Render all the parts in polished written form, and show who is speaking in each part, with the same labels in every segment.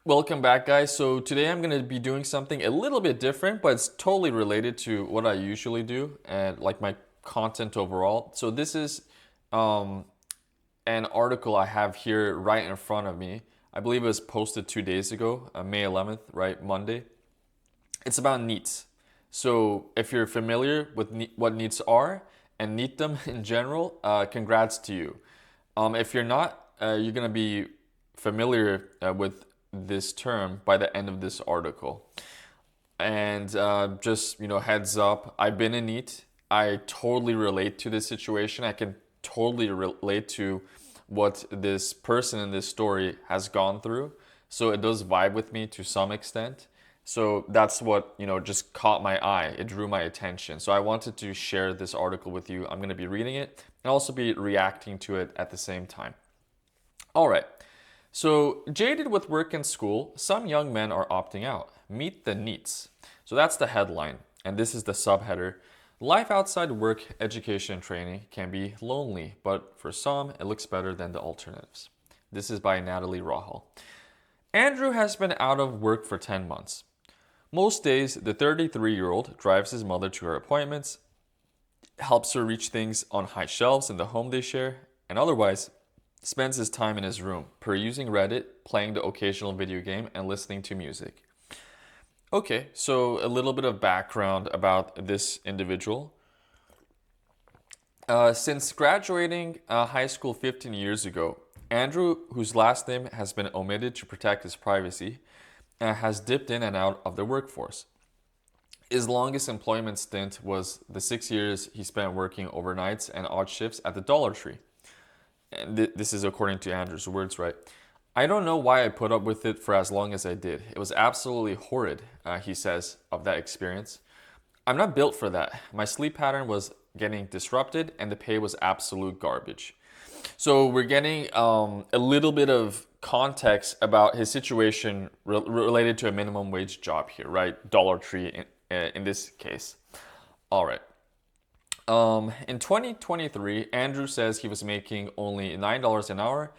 Speaker 1: Welcome back, guys. So today I'm going to be doing something a little bit different, but it's totally related to what I usually do and like my content overall. So this is um, an article I have here right in front of me. I believe it was posted 2 days ago, May 11th, right, Monday. It's about NEETs. So if you're familiar with what NEETs are and NEETdom in general, congrats to you. If you're not, you're going to be familiar with this term by the end of this article. And just, heads up, I've been in NEET. I totally relate to this situation. I can totally relate to what this person in this story has gone through. So it does vibe with me to some extent. So that's what, just caught my eye. It drew my attention. So I wanted to share this article with you. I'm going to be reading it and also be reacting to it at the same time. All right. So, jaded with work and school, some young men are opting out. Meet the NEETs. So that's the headline, and this is the subheader. Life outside work, education, and training can be lonely, but for some, it looks better than the alternatives. This is by Natalie Rahal. Andrew has been out of work for 10 months. Most days, the 33-year-old drives his mother to her appointments, helps her reach things on high shelves in the home they share, and otherwise spends his time in his room, perusing Reddit, playing the occasional video game, and listening to music. Okay, so a little bit of background about this individual. Since graduating high school 15 years ago, Andrew, whose last name has been omitted to protect his privacy, has dipped in and out of the workforce. His longest employment stint was the 6 years he spent working overnights and odd shifts at the Dollar Tree. And this is according to Andrew's words, right? I don't know why I put up with it for as long as I did. It was absolutely horrid, he says, of that experience. I'm not built for that. My sleep pattern was getting disrupted and the pay was absolute garbage. So we're getting a little bit of context about his situation related to a minimum wage job here, right? Dollar Tree in this case. All right. In 2023, Andrew says he was making only $9 an hour,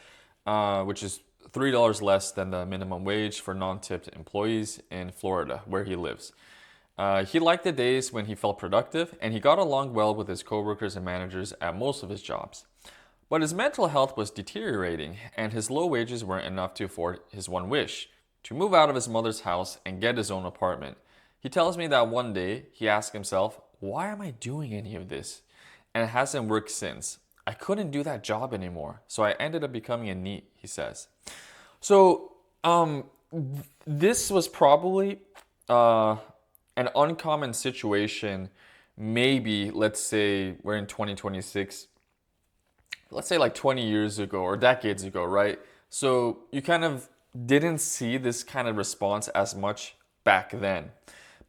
Speaker 1: which is $3 less than the minimum wage for non-tipped employees in Florida, where he lives. He liked the days when he felt productive, and he got along well with his coworkers and managers at most of his jobs. But his mental health was deteriorating, and his low wages weren't enough to afford his one wish, to move out of his mother's house and get his own apartment. He tells me that one day he asked himself, why am I doing any of this? And it hasn't worked since. I couldn't do that job anymore, so I ended up becoming a NEET, he says. So, this was probably an uncommon situation. Maybe, let's say we're in 2026, let's say like 20 years ago or decades ago, right? So you kind of didn't see this kind of response as much back then.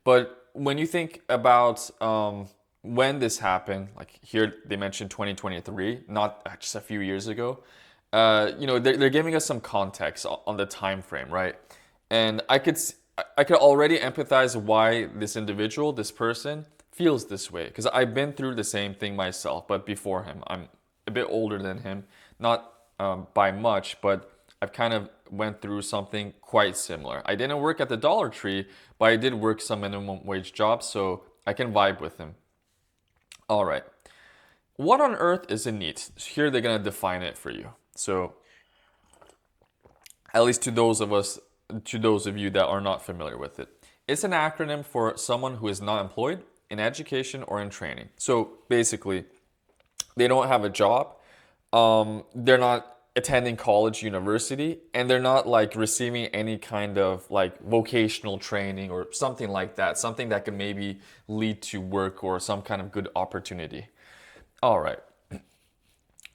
Speaker 1: But when you think about when this happened, like here they mentioned 2023, not just a few years ago, they're giving us some context on the time frame, right? And I could already empathize why this individual, this person, feels this way because I've been through the same thing myself, but before him. I'm a bit older than him, not by much, but I've kind of went through something quite similar. I didn't work at the Dollar Tree, but I did work some minimum wage jobs, so I can vibe with him. All right. What on earth is a NEET? Here they're going to define it for you. So, at least to those of you that are not familiar with it. It's an acronym for someone who is not employed, in education, or in training. So, basically, they don't have a job. They're not attending college, university, and they're not like receiving any kind of like vocational training or something like that, something that can maybe lead to work or some kind of good opportunity. All right.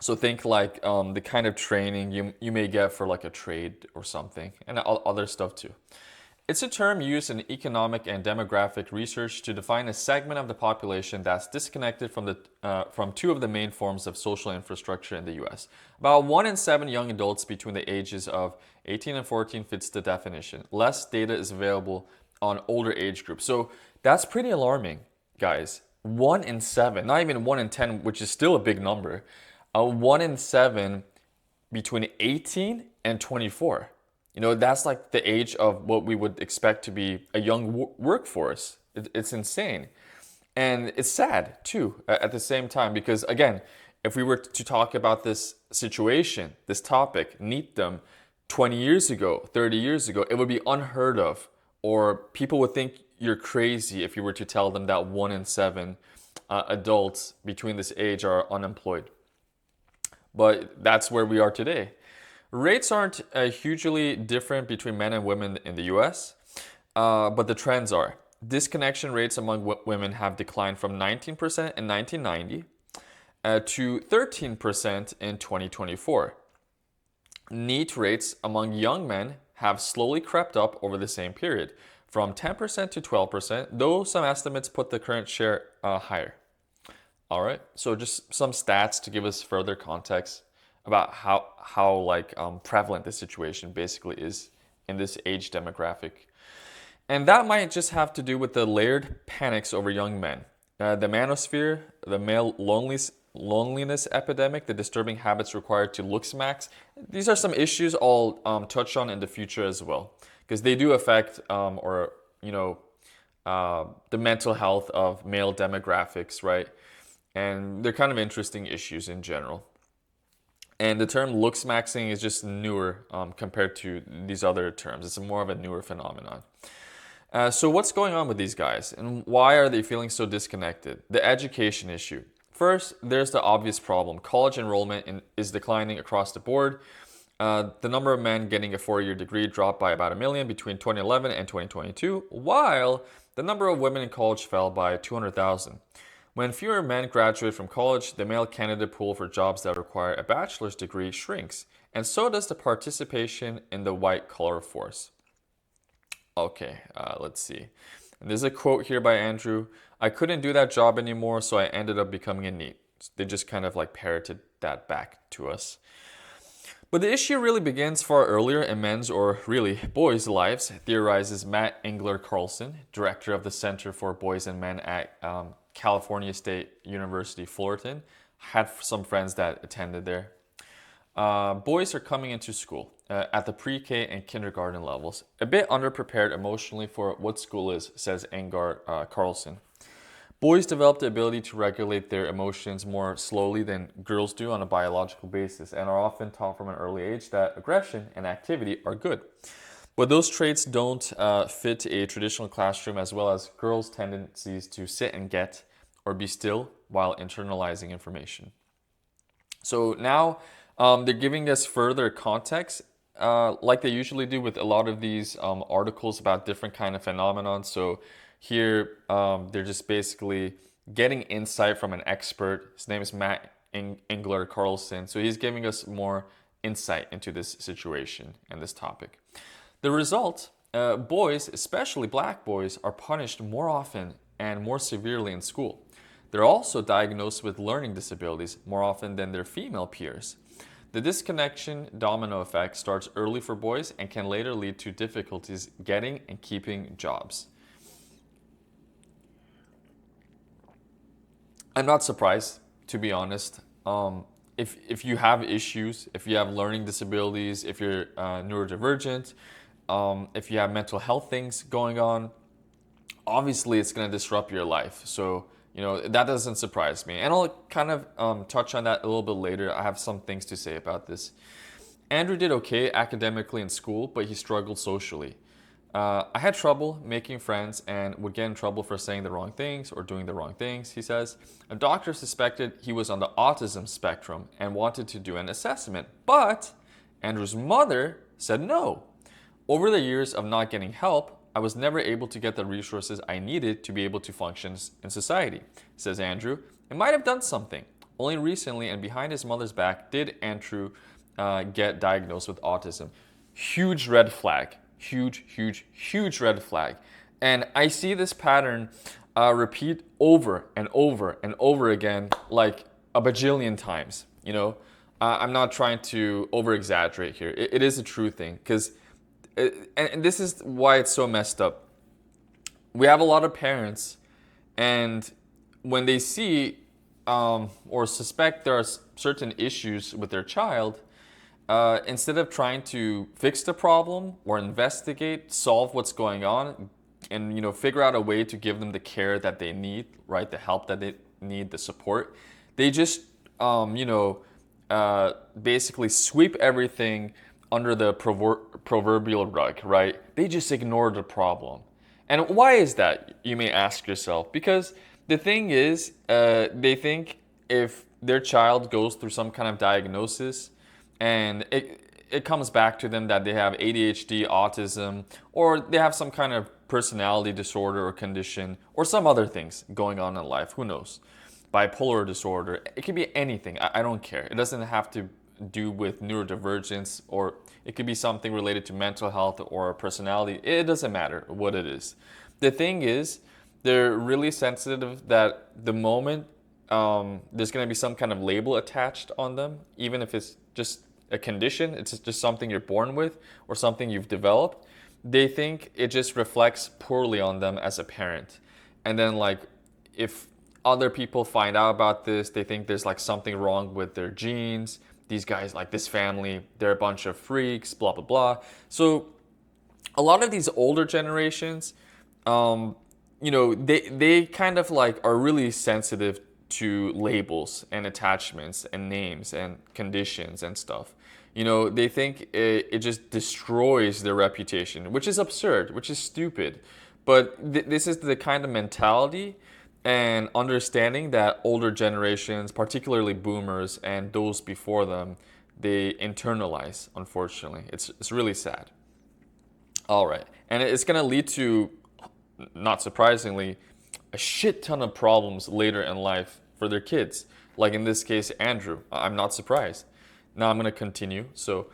Speaker 1: So think like the kind of training you may get for like a trade or something, and other stuff too. It's a term used in economic and demographic research to define a segment of the population that's disconnected from two of the main forms of social infrastructure in the U.S. About 1 in 7 young adults between the ages of 18 and 14 fits the definition. Less data is available on older age groups. So that's pretty alarming, guys. 1 in 7, not even 1 in 10, which is still a big number. 1 in 7 between 18 and 24. That's like the age of what we would expect to be a young workforce. It's insane. And it's sad too at the same time, because again, if we were to talk about this situation, this topic, NEETdom, 20 years ago, 30 years ago, it would be unheard of, or people would think you're crazy if you were to tell them that 1 in 7 adults between this age are unemployed. But that's where we are today. Rates aren't hugely different between men and women in the US, but the trends are. Disconnection rates among women have declined from 19% in 1990 to 13% in 2024. NEET rates among young men have slowly crept up over the same period, from 10% to 12%, though some estimates put the current share higher. All right, so just some stats to give us further context about how prevalent this situation basically is in this age demographic. And that might just have to do with the layered panics over young men. The manosphere, the male loneliness epidemic, the disturbing habits required to look smacks. These are some issues I'll touch on in the future as well, because they do affect the mental health of male demographics, right? And they're kind of interesting issues in general. And the term looks maxing is just newer compared to these other terms. It's more of a newer phenomenon. So what's going on with these guys, and why are they feeling so disconnected? The education issue. First, there's the obvious problem. College enrollment is declining across the board. The number of men getting a 4-year degree dropped by about 1 million between 2011 and 2022, while the number of women in college fell by 200,000. When fewer men graduate from college, the male candidate pool for jobs that require a bachelor's degree shrinks, and so does the participation in the white-collar force. Okay, let's see. And there's a quote here by Andrew. I couldn't do that job anymore, so I ended up becoming a NEET. They just kind of parroted that back to us. But the issue really begins far earlier in men's, or really boys' lives, theorizes Matt Engler Carlson, director of the Center for Boys and Men at California State University, Fullerton. Had some friends that attended there. Boys are coming into school at the pre-K and kindergarten levels, a bit underprepared emotionally for what school is, says Engler Carlson. Boys develop the ability to regulate their emotions more slowly than girls do on a biological basis, and are often taught from an early age that aggression and activity are good. But those traits don't fit a traditional classroom, as well as girls' tendencies to sit and get or be still while internalizing information. So now they're giving us further context, like they usually do with a lot of these articles about different kind of phenomenon. So here they're just basically getting insight from an expert. His name is Matt Engler Carlson. So he's giving us more insight into this situation and this topic. The result, boys, especially black boys, are punished more often and more severely in school. They're also diagnosed with learning disabilities more often than their female peers. The disconnection domino effect starts early for boys and can later lead to difficulties getting and keeping jobs. I'm not surprised, to be honest. If you have issues, if you have learning disabilities, if you're neurodivergent, if you have mental health things going on, obviously it's going to disrupt your life. So, that doesn't surprise me. And I'll kind of touch on that a little bit later. I have some things to say about this. Andrew did okay academically in school, but he struggled socially. I had trouble making friends and would get in trouble for saying the wrong things or doing the wrong things, he says. A doctor suspected he was on the autism spectrum and wanted to do an assessment, but Andrew's mother said no. Over the years of not getting help, I was never able to get the resources I needed to be able to function in society, says Andrew. It might have done something. Only recently and behind his mother's back did Andrew get diagnosed with autism. Huge red flag. Huge red flag. And I see this pattern repeat over and over and over again, like a bajillion times. I'm not trying to over exaggerate here. It is a true thing, because and this is why it's so messed up. We have a lot of parents, and when they see or suspect there are certain issues with their child, instead of trying to fix the problem or investigate, solve what's going on, and figure out a way to give them the care that they need, right? The help that they need, the support. They just basically sweep everything under the proverbial rug, right? They just ignore the problem. And why is that, you may ask yourself? Because the thing is, they think if their child goes through some kind of diagnosis and it comes back to them that they have ADHD, autism, or they have some kind of personality disorder or condition, or some other things going on in life, who knows? Bipolar disorder, it could be anything. I don't care. It doesn't have to do with neurodivergence, or it could be something related to mental health or personality. It doesn't matter what it is. The thing is, they're really sensitive that the moment there's going to be some kind of label attached on them, even if it's just a condition, it's just something you're born with or something you've developed, they think it just reflects poorly on them as a parent. And then like if other people find out about this, they think there's like something wrong with their genes. These guys, like this family, they're a bunch of freaks, blah, blah, blah. So a lot of these older generations, they kind of like are really sensitive to labels and attachments and names and conditions and stuff. They think it just destroys their reputation, which is absurd, which is stupid. But this is the kind of mentality and understanding that older generations, particularly boomers and those before them, they internalize, unfortunately. It's really sad. All right. And it's going to lead to, not surprisingly, a shit ton of problems later in life for their kids. Like in this case, Andrew. I'm not surprised. Now I'm going to continue. So,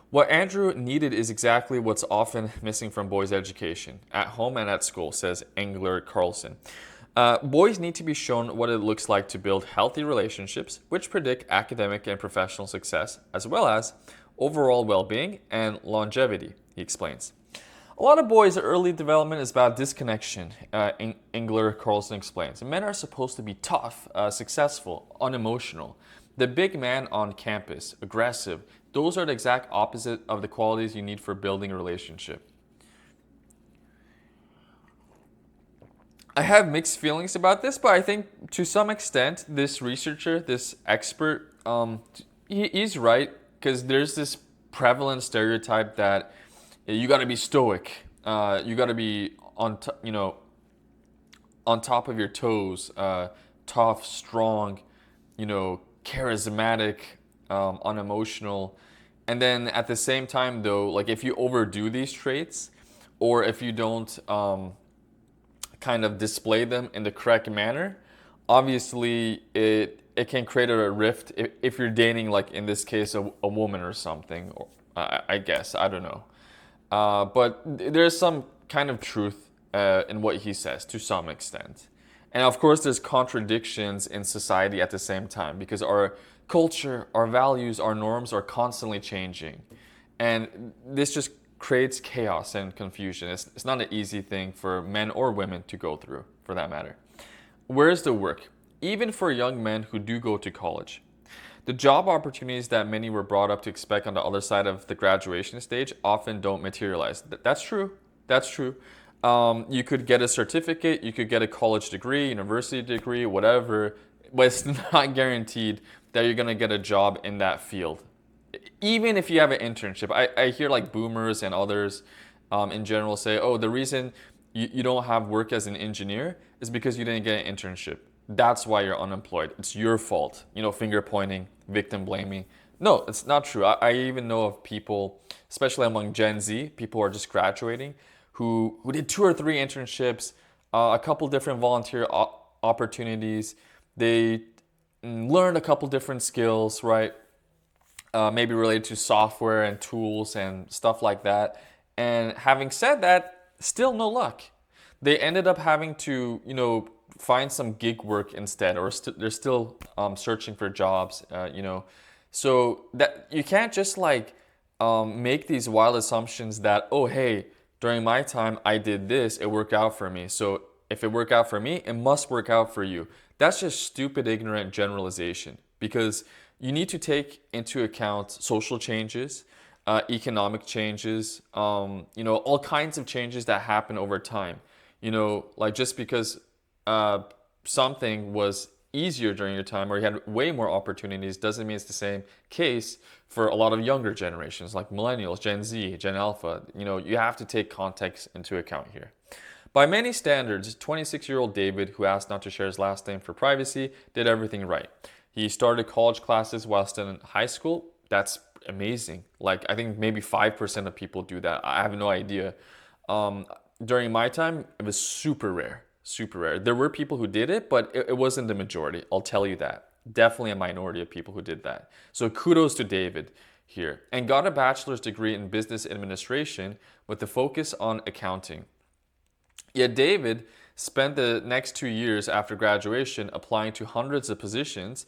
Speaker 1: what Andrew needed is exactly what's often missing from boys' education, at home and at school, says Engler Carlson. Boys need to be shown what it looks like to build healthy relationships, which predict academic and professional success, as well as overall well-being and longevity, he explains. A lot of boys' early development is about disconnection, Engler Carlson explains. Men are supposed to be tough, successful, unemotional. The big man on campus, aggressive, those are the exact opposite of the qualities you need for building a relationship. I have mixed feelings about this, but I think to some extent, this researcher, this expert, he's right, because there's this prevalent stereotype that you got to be stoic, you got to be on top of your toes, tough, strong, charismatic, unemotional, and then at the same time, though, like if you overdo these traits, or if you don't kind of display them in the correct manner, obviously it can create a rift if you're dating, like in this case, a woman or something, or I guess, I don't know. But there's some kind of truth in what he says to some extent. And of course, there's contradictions in society at the same time, because our culture, our values, our norms are constantly changing. And this just creates chaos and confusion. It's not an easy thing for men or women to go through, for that matter. Where's the work? Even for young men who do go to college. The job opportunities that many were brought up to expect on the other side of the graduation stage often don't materialize. That's true. That's true. You could get a certificate, you could get a college degree, university degree, whatever, but it's not guaranteed that you're going to get a job in that field. Even if you have an internship, I hear like boomers and others in general say, oh, the reason you don't have work as an engineer is because you didn't get an internship. That's why you're unemployed. It's your fault. Finger pointing, victim blaming. No, it's not true. I even know of people, especially among Gen Z, people who are just graduating, who did 2 or 3 internships, a couple different volunteer opportunities. They learned a couple different skills, right? Maybe related to software and tools and stuff like that. And having said that, still no luck. They ended up having to, find some gig work instead, or they're still searching for jobs, So that you can't just make these wild assumptions that, oh, hey, during my time, I did this, it worked out for me. So if it worked out for me, it must work out for you. That's just stupid, ignorant generalization, because you need to take into account social changes, economic changes, all kinds of changes that happen over time. Like just because uh, something was easier during your time or you had way more opportunities doesn't mean it's the same case for a lot of younger generations like millennials, Gen Z, Gen Alpha. You have to take context into account here. By many standards, 26-year-old David, who asked not to share his last name for privacy, did everything right. He started college classes while still in high school. That's amazing. Like, I think maybe 5% of people do that. I have no idea. Um, During my time, it was super rare, super rare. There were people who did it, but it wasn't the majority. I'll tell you that. Definitely a minority of people who did that. So kudos to David here. And got a bachelor's degree in business administration with the focus on accounting. Yet David spent the next 2 years after graduation applying to hundreds of positions,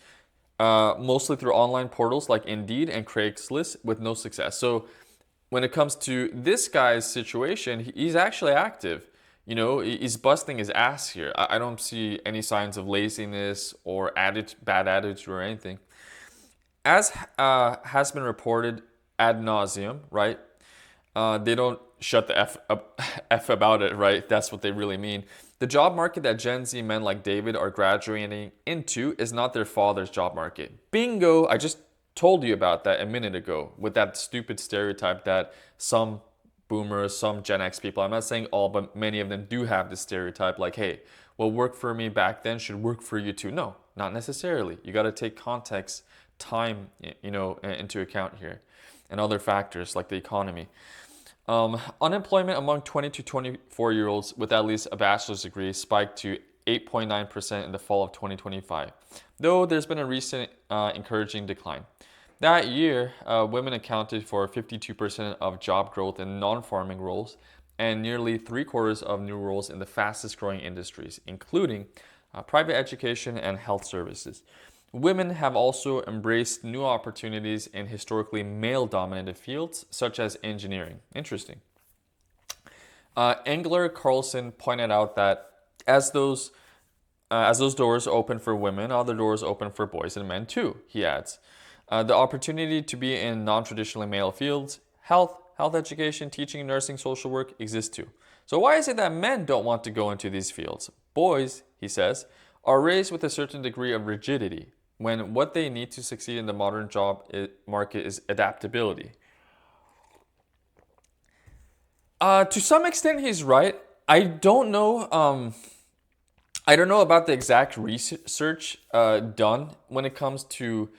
Speaker 1: mostly through online portals like Indeed and Craigslist, with no success. So when it comes to this guy's situation, he's actually active. He's busting his ass here. I don't see any signs of laziness or bad attitude or anything. As has been reported ad nauseum, right? They don't shut the F about it, right? That's what they really mean. The job market that Gen Z men like David are graduating into is not their father's job market. Bingo! I just told you about that a minute ago with that stupid stereotype that some boomers, some Gen X people, I'm not saying all, but many of them do have this stereotype like, hey, what worked for me back then should work for you too. No, not necessarily. You got to take context, time, into account here, and other factors like the economy. Unemployment among 20 to 24-year-olds with at least a bachelor's degree spiked to 8.9% in the fall of 2025, though there's been a recent encouraging decline. That year, women accounted for 52% of job growth in non-farming roles and nearly three-quarters of new roles in the fastest growing industries, including private education and health services. Women have also embraced new opportunities in historically male-dominated fields, such as engineering. Interesting. Engler Carlson pointed out that as those doors open for women, other doors open for boys and men too, he adds. The opportunity to be in non-traditionally male fields, health education, teaching, nursing, social work exists too. So why is it that men don't want to go into these fields? Boys, he says, are raised with a certain degree of rigidity, when what they need to succeed in the modern job market is adaptability. To some extent, he's right. I don't know. I don't know about the exact research done when it comes to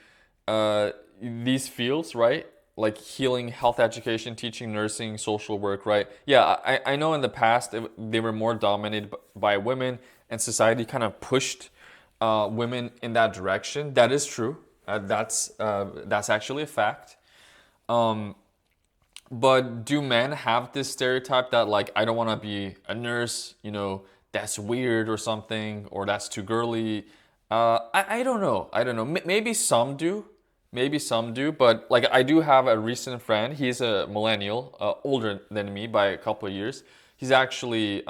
Speaker 1: these fields, right? Like healing, health education, teaching, nursing, social work, right? Yeah, I know in the past they were more dominated by women, and society kind of pushed women in that direction. That is true. That's actually a fact. But do men have this stereotype that like I don't want to be a nurse, that's weird or something, or that's too girly? I don't know. I don't know. Maybe some do. Maybe some do. But like I do have a recent friend. He's a millennial, older than me by a couple of years. He's actually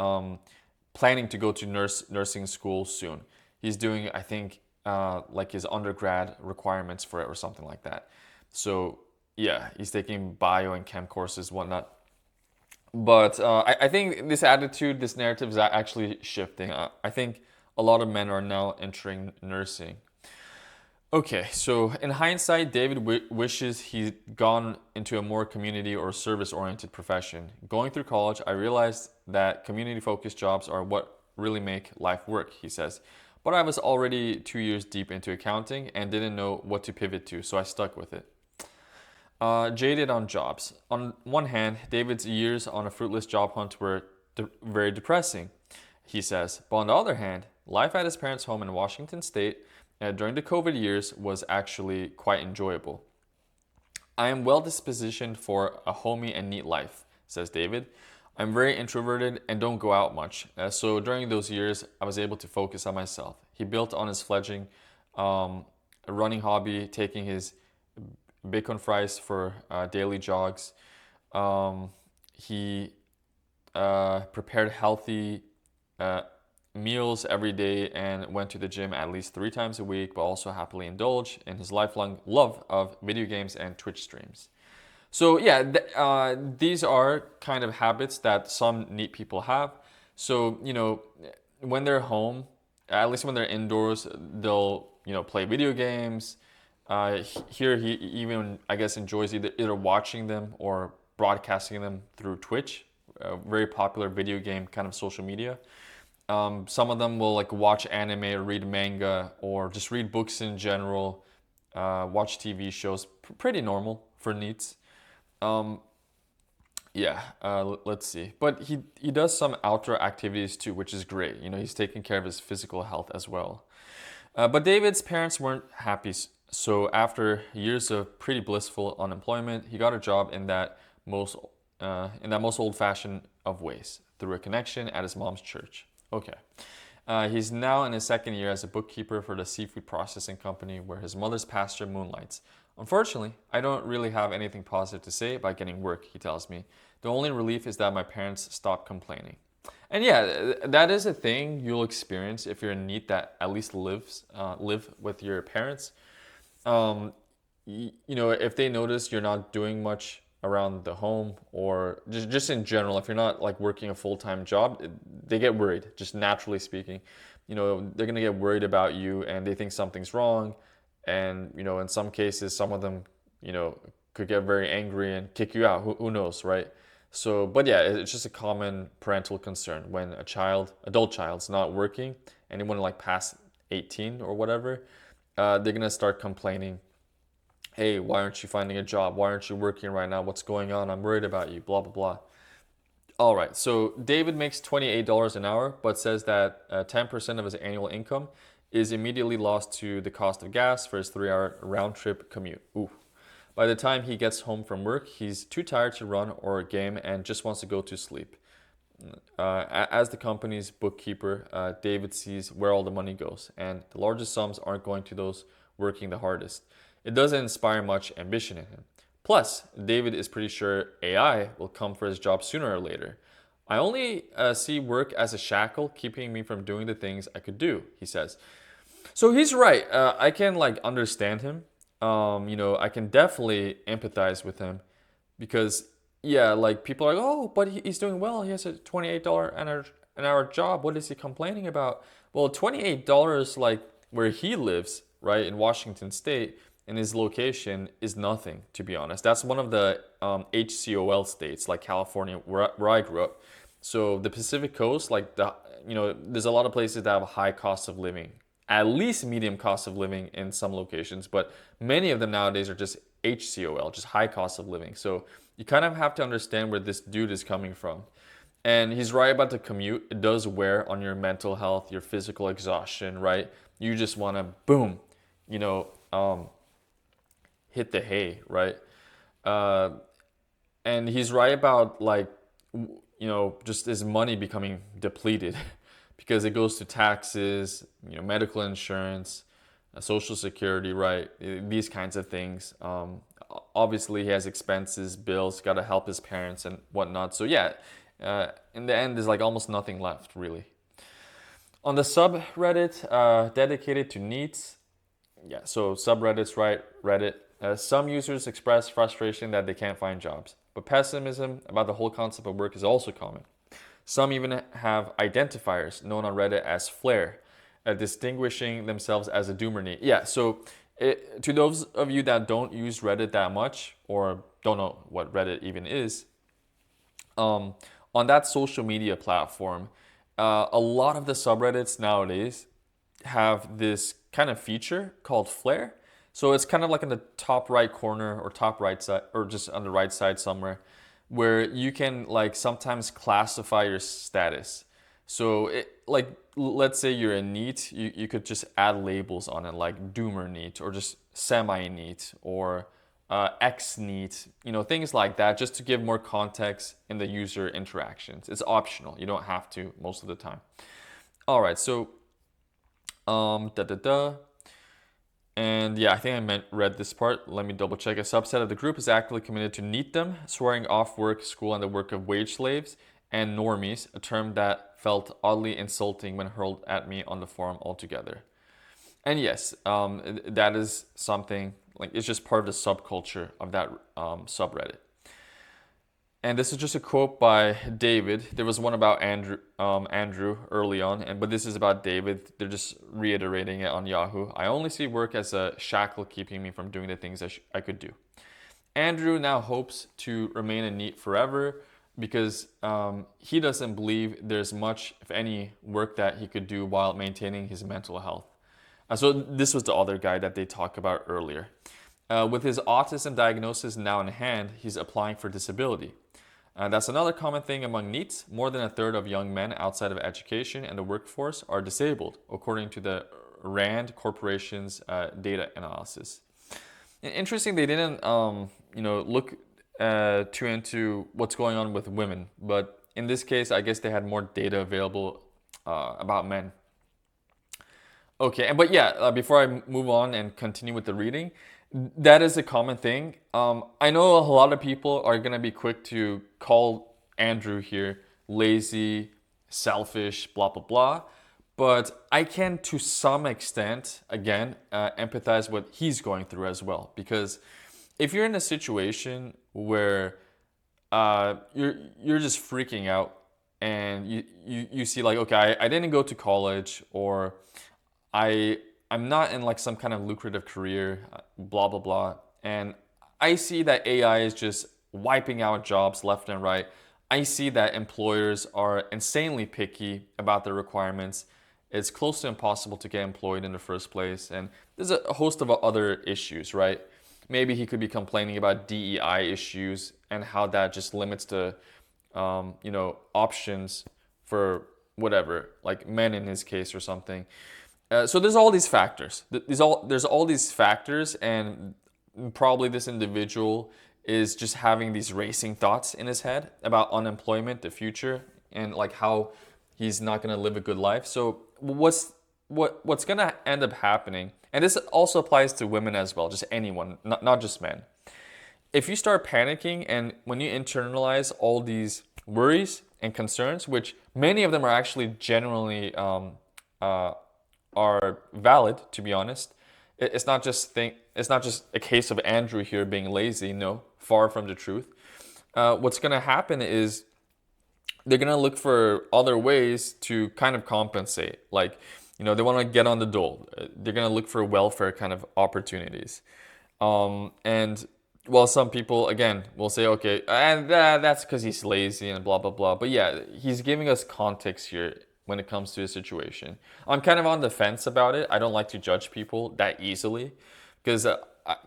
Speaker 1: planning to go to nursing school soon. He's doing, I think, like his undergrad requirements for it or something like that. So yeah, he's taking bio and chem courses, whatnot. But I think this attitude, this narrative is actually shifting. I think a lot of men are now entering nursing. Okay, so in hindsight, David wishes he'd gone into a more community or service-oriented profession. Going through college, I realized that community-focused jobs are what really make life work, he says. But I was already 2 years deep into accounting and didn't know what to pivot to, so I stuck with it. Jaded on jobs. On one hand, David's years on a fruitless job hunt were very depressing, he says. But on the other hand, life at his parents' home in Washington State during the COVID years was actually quite enjoyable. I am well dispositioned for a homey and neat life, says David. I'm very introverted and don't go out much. So during those years, I was able to focus on myself. He built on his fledgling running hobby, taking his bacon fries for daily jogs. He prepared healthy meals every day and went to the gym at least 3 times a week, but also happily indulged in his lifelong love of video games and Twitch streams. So yeah, these are kind of habits that some NEET people have. So, when they're home, at least when they're indoors, they'll, play video games. Here he even, I guess, enjoys either watching them or broadcasting them through Twitch, a very popular video game kind of social media. Some of them will like watch anime or read manga or just read books in general, watch TV shows. Pretty normal for NEETs. Yeah, let's see. But he does some outdoor activities too, which is great. He's taking care of his physical health as well. But David's parents weren't happy. So after years of pretty blissful unemployment, he got a job in that most old-fashioned of ways, through a connection at his mom's church. Okay. He's now in his second year as a bookkeeper for the seafood processing company where his mother's pastor moonlights. Unfortunately, I don't really have anything positive to say about getting work, he tells me. The only relief is that my parents stopped complaining. And yeah, that is a thing you'll experience if you're in NEET that at least live with your parents. If they notice you're not doing much around the home or just in general, if you're not like working a full-time job, they get worried, just naturally speaking. They're gonna get worried about you and they think something's wrong. And, in some cases, some of them, could get very angry and kick you out. Who knows, right? So, but yeah, it's just a common parental concern when adult child's not working, anyone like past 18 or whatever, they're gonna start complaining. Hey, why aren't you finding a job? Why aren't you working right now? What's going on? I'm worried about you, blah, blah, blah. All right, so David makes $28 an hour, but says that 10% of his annual income is immediately lost to the cost of gas for his 3-hour round trip commute. Ooh. By the time he gets home from work, he's too tired to run or game and just wants to go to sleep. As the company's bookkeeper, David sees where all the money goes, and the largest sums aren't going to those working the hardest. It doesn't inspire much ambition in him. Plus, David is pretty sure AI will come for his job sooner or later. I only see work as a shackle keeping me from doing the things I could do, he says. So he's right. I can understand him. I can definitely empathize with him because yeah, people are like, oh, but he's doing well. He has a $28 an hour job. What is he complaining about? Well, $28 where he lives, right, in Washington State, in his location is nothing, to be honest. That's one of the HCOL states, like California, where I grew up. So the Pacific Coast, there's a lot of places that have a high cost of living, at least medium cost of living in some locations, but many of them nowadays are just HCOL, just high cost of living. So you kind of have to understand where this dude is coming from. And he's right about the commute. It does wear on your mental health, your physical exhaustion, right? You just want to, boom, hit the hay, right? And he's right about just his money becoming depleted because it goes to taxes, medical insurance, social security, right? These kinds of things. Obviously, he has expenses, bills, got to help his parents and whatnot. So yeah, in the end, there's almost nothing left, really. On the subreddit dedicated to NEETs, yeah, so subreddits, right? Reddit. Some users express frustration that they can't find jobs, but pessimism about the whole concept of work is also common. Some even have identifiers known on Reddit as flare, distinguishing themselves as a doomer NEET. Yeah, so to those of you that don't use Reddit that much or don't know what Reddit even is, on that social media platform, a lot of the subreddits nowadays have this kind of feature called flare. So it's kind of like in the top right corner or top right side or just on the right side somewhere where you can sometimes classify your status. So let's say you're a NEET, you could just add labels on it like doomer NEET or just semi NEET or X NEET, things like that, just to give more context in the user interactions. It's optional. You don't have to most of the time. All right, so And yeah, I think I read this part. Let me double check. A subset of the group is actively committed to NEETdom, swearing off work, school, and the work of wage slaves, and normies, a term that felt oddly insulting when hurled at me on the forum altogether. And yes, that is something like it's just part of the subculture of that subreddit. And this is just a quote by David. There was one about Andrew early on, but this is about David. They're just reiterating it on Yahoo. I only see work as a shackle keeping me from doing the things I could do. Andrew now hopes to remain a NEET forever because he doesn't believe there's much, if any, work that he could do while maintaining his mental health. So this was the other guy that they talked about earlier. With his autism diagnosis now in hand, he's applying for disability. That's another common thing among NEETs. More than a third of young men outside of education and the workforce are disabled, according to the RAND Corporation's data analysis. Interesting, they didn't look too into what's going on with women, but in this case, I guess they had more data available about men. Okay, but yeah, before I move on and continue with the reading, that is a common thing. I know a lot of people are going to be quick to call Andrew here lazy, selfish, blah, blah, blah. But I can, to some extent, again, empathize what he's going through as well. Because if you're in a situation where you're just freaking out and you see like, okay, I didn't go to college, or I'm not in like some kind of lucrative career, blah, blah, blah. And I see that AI is just wiping out jobs left and right. I see that employers are insanely picky about their requirements. It's close to impossible to get employed in the first place. And there's a host of other issues, right? Maybe he could be complaining about DEI issues and how that just limits the, options for whatever, like men in his case or something. So there's all these factors. There's all these factors, and probably this individual is just having these racing thoughts in his head about unemployment, the future, and like how he's not going to live a good life. So what's going to end up happening, and this also applies to women as well, just anyone, not just men. If you start panicking and when you internalize all these worries and concerns, which many of them are actually genuinely are valid, to be honest. It's not just a case of Andrew here being lazy. No, far from the truth. What's going to happen is they're going to look for other ways to kind of compensate. Like, they want to get on the dole. They're going to look for welfare kind of opportunities. And while some people, again, will say, okay, and that's because he's lazy and blah, blah, blah. But yeah, he's giving us context here when it comes to a situation. I'm kind of on the fence about it. I don't like to judge people that easily because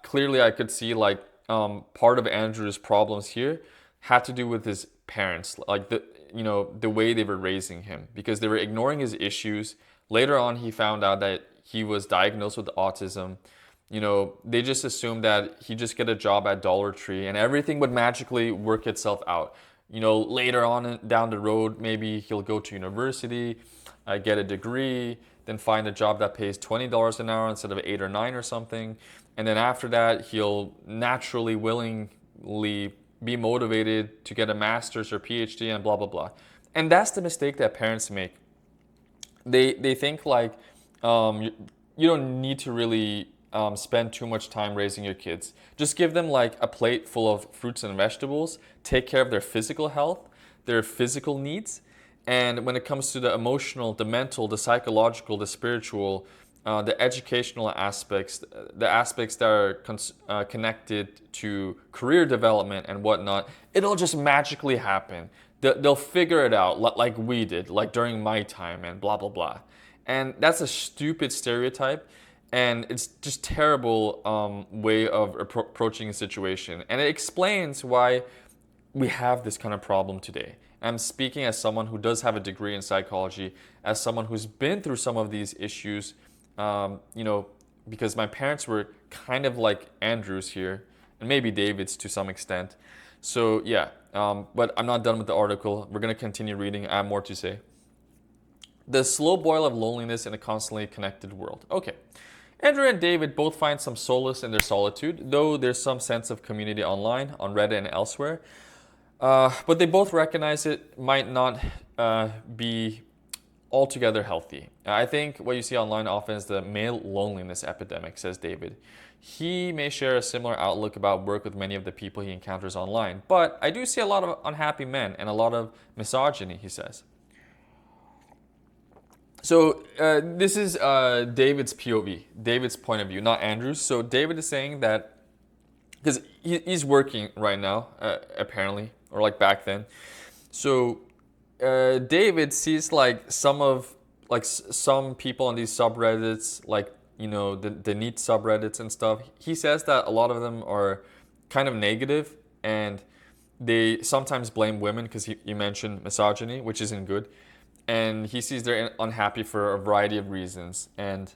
Speaker 1: clearly I could see like part of Andrew's problems here had to do with his parents, like the way they were raising him, because they were ignoring his issues. Later on, he found out that he was diagnosed with autism. They just assumed that he'd just get a job at Dollar Tree and everything would magically work itself out. Later on down the road, maybe he'll go to university, get a degree, then find a job that pays $20 an hour instead of $8 or $9 or something. And then after that, he'll naturally, willingly be motivated to get a master's or PhD and blah, blah, blah. And that's the mistake that parents make. They think like you don't need to really spend too much time raising your kids. Just give them like a plate full of fruits and vegetables, take care of their physical health, their physical needs, and when it comes to the emotional, the mental, the psychological, the spiritual, the educational aspects, the aspects that are connected to career development and whatnot, it'll just magically happen. They'll figure it out like we did, like during my time and blah, blah, blah. And that's a stupid stereotype. And it's just terrible way of approaching a situation. And it explains why we have this kind of problem today. I'm speaking as someone who does have a degree in psychology, as someone who's been through some of these issues, because my parents were kind of like Andrew's here, and maybe David's to some extent. So yeah, but I'm not done with the article. We're going to continue reading. I have more to say. The slow boil of loneliness in a constantly connected world. Okay. Andrew and David both find some solace in their solitude, though there's some sense of community online, on Reddit and elsewhere. But they both recognize it might not be altogether healthy. I think what you see online often is the male loneliness epidemic, says David. He may share a similar outlook about work with many of the people he encounters online, but I do see a lot of unhappy men and a lot of misogyny, he says. So this is David's POV, David's point of view, not Andrew's. So David is saying that because he's working right now, apparently, or like back then. So David sees like some people on these subreddits, like the NEET subreddits and stuff. He says that a lot of them are kind of negative, and they sometimes blame women because you mentioned misogyny, which isn't good. And he sees they're unhappy for a variety of reasons. And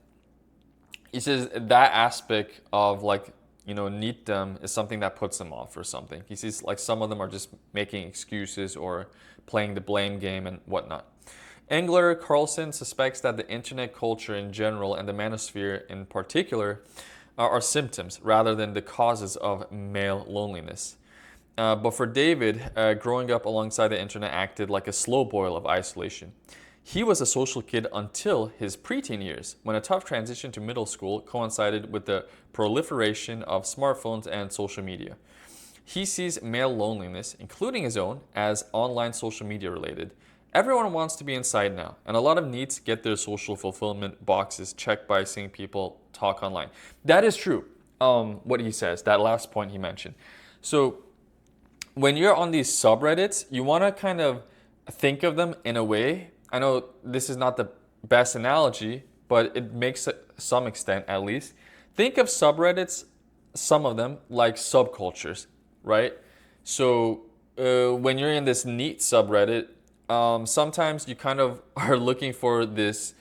Speaker 1: he says that aspect of like NEETdom is something that puts them off or something. He sees like some of them are just making excuses or playing the blame game and whatnot. Engler Carlson suspects that the internet culture in general and the manosphere in particular are symptoms rather than the causes of male loneliness. But for David, growing up alongside the internet acted like a slow boil of isolation. He was a social kid until his preteen years, when a tough transition to middle school coincided with the proliferation of smartphones and social media. He sees male loneliness, including his own, as online social media related. Everyone wants to be inside now, and a lot of NEETs get their social fulfillment boxes checked by seeing people talk online. That is true, what he says, that last point he mentioned. So when you're on these subreddits, you want to kind of think of them in a way. I know this is not the best analogy, but it makes some extent at least. Think of subreddits, some of them, like subcultures, right? So when you're in this NEET subreddit, sometimes you kind of are looking for this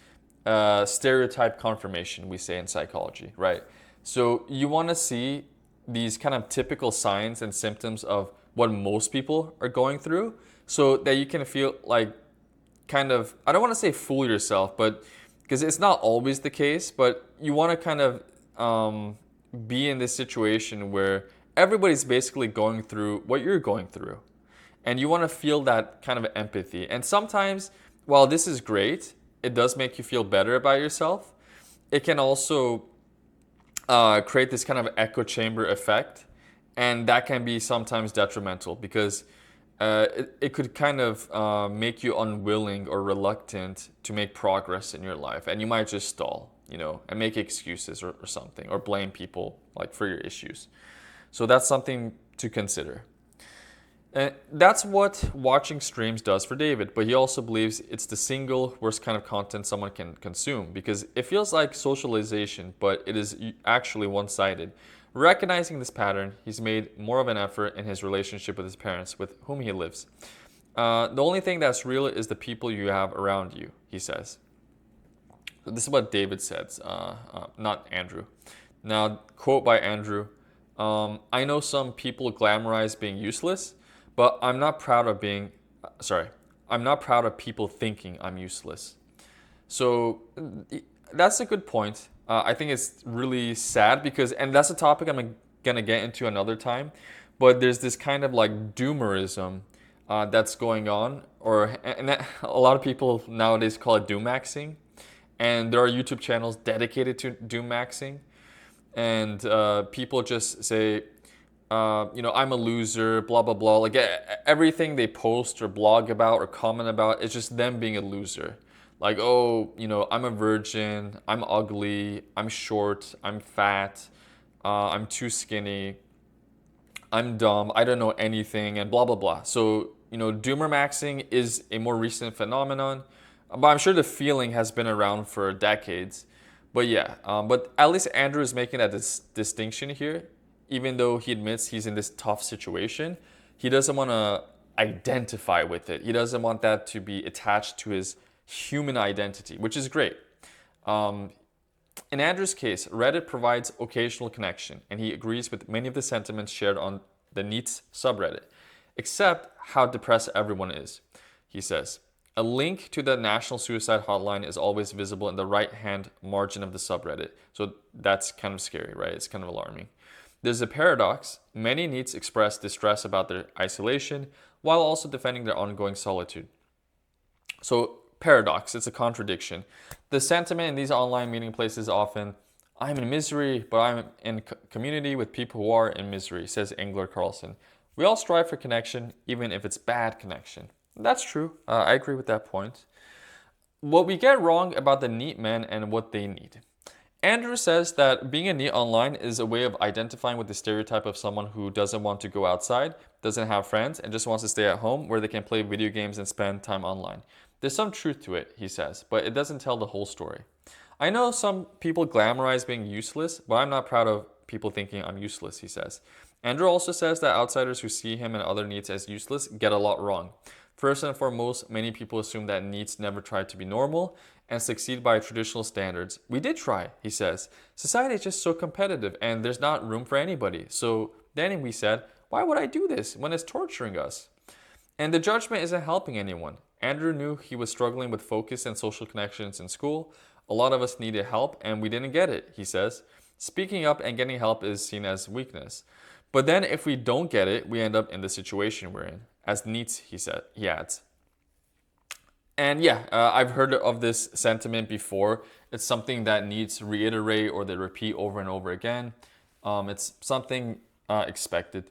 Speaker 1: stereotype confirmation, we say in psychology, right? So you want to see these kind of typical signs and symptoms of what most people are going through so that you can feel like kind of, I don't want to say fool yourself, but because it's not always the case, but you want to kind of be in this situation where everybody's basically going through what you're going through. And you want to feel that kind of empathy. And sometimes, while this is great, it does make you feel better about yourself. It can also create this kind of echo chamber effect. And that can be sometimes detrimental because it could kind of make you unwilling or reluctant to make progress in your life. And you might just stall, and make excuses or something, or blame people like for your issues. So that's something to consider. And that's what watching streams does for David, but he also believes it's the single worst kind of content someone can consume because it feels like socialization, but it is actually one-sided. Recognizing this pattern, he's made more of an effort in his relationship with his parents, with whom he lives. The only thing that's real is the people you have around you, he says. This is what David says, not Andrew. Now, quote by Andrew, I know some people glamorize being useless, but I'm not proud of people thinking I'm useless. So that's a good point. I think it's really sad because, and that's a topic I'm gonna get into another time, but there's this kind of like doomerism that's going on, and a lot of people nowadays call it doom-maxing, and there are YouTube channels dedicated to doom-maxing, and people just say, I'm a loser, blah, blah, blah. Like everything they post or blog about or comment about, it's just them being a loser. Like, I'm a virgin, I'm ugly, I'm short, I'm fat, I'm too skinny, I'm dumb, I don't know anything, and blah, blah, blah. So, doomer maxing is a more recent phenomenon, but I'm sure the feeling has been around for decades. But yeah, but at least Andrew is making that distinction here. Even though he admits he's in this tough situation, he doesn't want to identify with it. He doesn't want that to be attached to his human identity, which is great. In Andrew's case, Reddit provides occasional connection, and he agrees with many of the sentiments shared on the NEETs subreddit, except how depressed everyone is. He says, a link to the National Suicide Hotline is always visible in the right-hand margin of the subreddit. So that's kind of scary, right? It's kind of alarming. There's a paradox. Many NEETs express distress about their isolation, while also defending their ongoing solitude. So, paradox, it's a contradiction. The sentiment in these online meeting places often, I'm in misery, but I'm in community with people who are in misery, says Engler Carlson. We all strive for connection, even if it's bad connection. That's true. I agree with that point. What we get wrong about the NEET men and what they need. Andrew says that being a NEET online is a way of identifying with the stereotype of someone who doesn't want to go outside, doesn't have friends, and just wants to stay at home where they can play video games and spend time online. There's some truth to it, he says, but it doesn't tell the whole story. I know some people glamorize being useless, but I'm not proud of people thinking I'm useless, he says. Andrew also says that outsiders who see him and other NEETs as useless get a lot wrong. First and foremost, many people assume that NEETs never try to be normal and succeed by traditional standards. We did try, he says. Society is just so competitive and there's not room for anybody. So then we said, why would I do this when it's torturing us? And the judgment isn't helping anyone. Andrew knew he was struggling with focus and social connections in school. A lot of us needed help and we didn't get it, he says. Speaking up and getting help is seen as weakness. But then if we don't get it, we end up in the situation we're in. As NEETs, he adds. And yeah, I've heard of this sentiment before. It's something that NEETs reiterate or they repeat over and over again. It's something expected.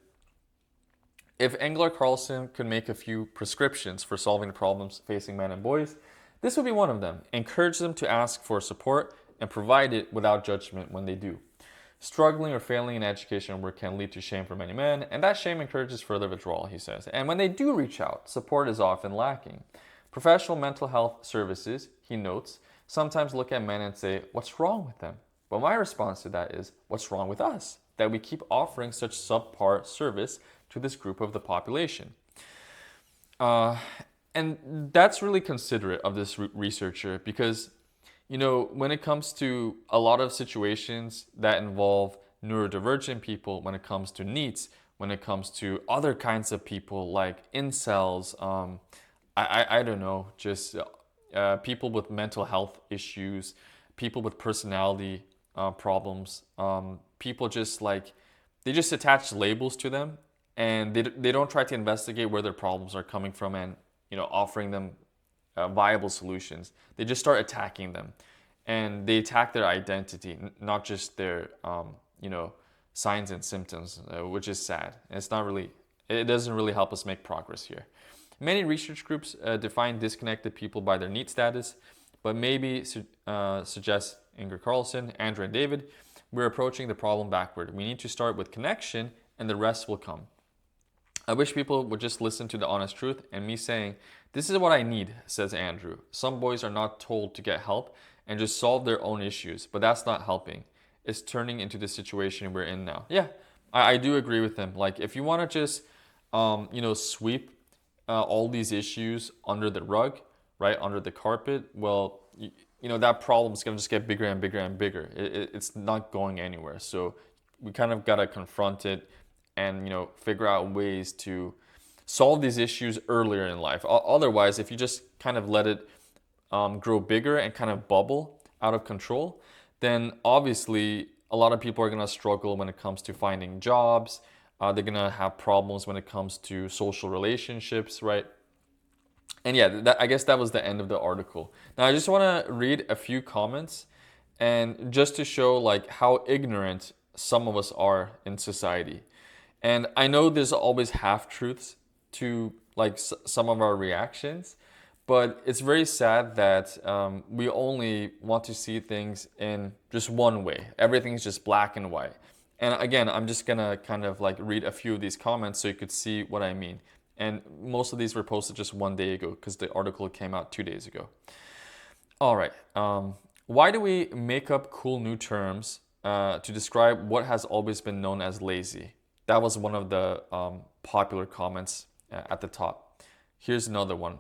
Speaker 1: If Engler Carlson could make a few prescriptions for solving the problems facing men and boys, this would be one of them. Encourage them to ask for support and provide it without judgment when they do. Struggling or failing in education work can lead to shame for many men, and that shame encourages further withdrawal, he says. And when they do reach out, support is often lacking. Professional mental health services, he notes, sometimes look at men and say, what's wrong with them? But my response to that is, what's wrong with us? That we keep offering such subpar service to this group of the population. And that's really considerate of this researcher because, you know, when it comes to a lot of situations that involve neurodivergent people, when it comes to NEETs, when it comes to other kinds of people like incels, I don't know, just people with mental health issues, people with personality problems, people just like, they just attach labels to them and they don't try to investigate where their problems are coming from and, you know, offering them viable solutions. They just start attacking them, and they attack their identity, not just their, you know, signs and symptoms, which is sad. And it's not really, it doesn't really help us make progress here. Many research groups define disconnected people by their NEET status, but maybe suggests Inger Carlson, Andrew, and David, we're approaching the problem backward. We need to start with connection, and the rest will come. I wish people would just listen to the honest truth and me saying, this is what I need, says Andrew. Some boys are not told to get help and just solve their own issues, but that's not helping. It's turning into the situation we're in now. Yeah, I do agree with him. Like, if you want to just, you know, sweep all these issues under the rug, right, under the carpet, well, you know, that problem is going to just get bigger and bigger and bigger. It's not going anywhere. So we kind of got to confront it and, you know, figure out ways to solve these issues earlier in life. Otherwise, if you just kind of let it grow bigger and kind of bubble out of control, then obviously a lot of people are going to struggle when it comes to finding jobs. They're going to have problems when it comes to social relationships, right? And yeah, I guess that was the end of the article. Now, I just want to read a few comments and just to show like how ignorant some of us are in society. And I know there's always half-truths to like some of our reactions, but it's very sad that we only want to see things in just one way. Everything's just black and white. And again, I'm just gonna kind of like read a few of these comments so you could see what I mean. And most of these were posted just one day ago because the article came out 2 days ago. All right. Why do we make up cool new terms to describe what has always been known as lazy? That was one of the popular comments at the top. Here's another one.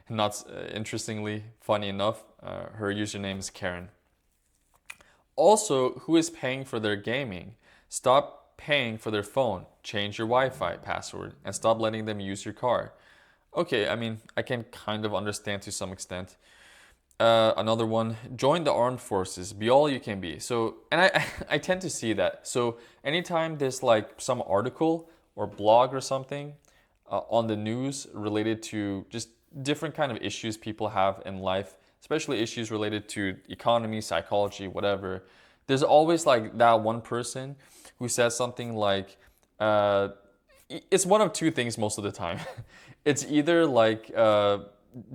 Speaker 1: Not interestingly, funny enough, her username is Karen. Also, who is paying for their gaming? Stop paying for their phone. Change your Wi-Fi password and stop letting them use your car. Okay, I mean, I can kind of understand to some extent. Another one, join the armed forces, be all you can be. So, and I tend to see that. So anytime there's like some article or blog or something on the news related to just different kind of issues people have in life, especially issues related to economy, psychology, whatever, there's always like that one person who says something like, it's one of two things most of the time. It's either like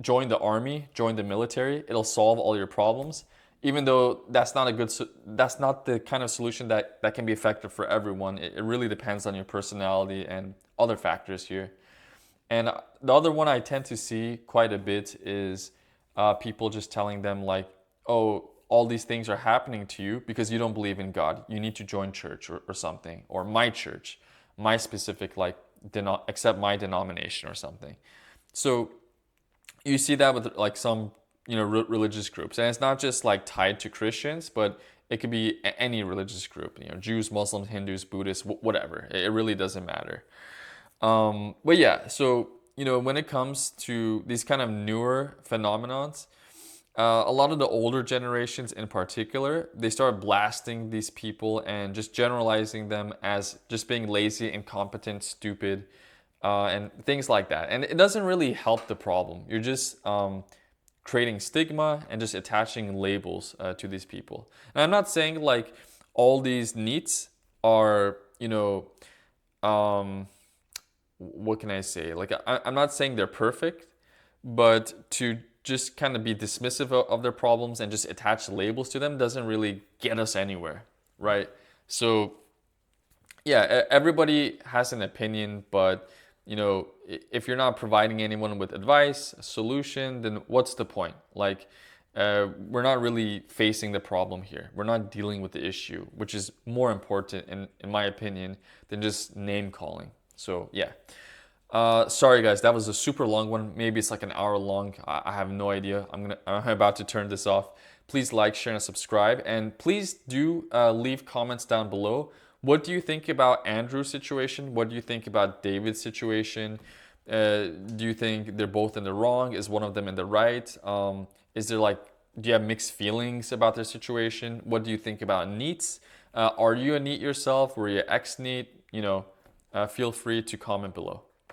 Speaker 1: join the army, join the military, it'll solve all your problems, even though that's not the kind of solution that can be effective for everyone. It really depends on your personality and other factors here. And the other one I tend to see quite a bit is people just telling them like, oh, all these things are happening to you because you don't believe in God. You need to join church or something, or my church, my specific like accept my denomination or something. So you see that with like some religious groups, and it's not just like tied to Christians, but it could be any religious group. Jews, Muslims, Hindus, Buddhists, whatever. It really doesn't matter. But yeah, so when it comes to these kind of newer phenomenons, a lot of the older generations in particular, they start blasting these people and just generalizing them as just being lazy, incompetent, stupid, and things like that. And it doesn't really help the problem. You're just creating stigma and just attaching labels to these people. And I'm not saying like all these NEETs are, what can I say? Like, I'm not saying they're perfect, but to just kind of be dismissive of their problems and just attach labels to them doesn't really get us anywhere, right? So, yeah, everybody has an opinion, but if you're not providing anyone with advice, a solution, then what's the point? Like, we're not really facing the problem here. We're not dealing with the issue, which is more important, in my opinion, than just name calling. So, yeah. Sorry guys, that was a super long one. Maybe it's like an hour long. I have no idea. I'm about to turn this off. Please like, share, and subscribe. And please do leave comments down below. What do you think about Andrew's situation? What do you think about David's situation? Do you think they're both in the wrong? Is one of them in the right? Is there like, do you have mixed feelings about their situation? What do you think about NEETs? Are you a NEET yourself? Were you ex-NEET? Feel free to comment below.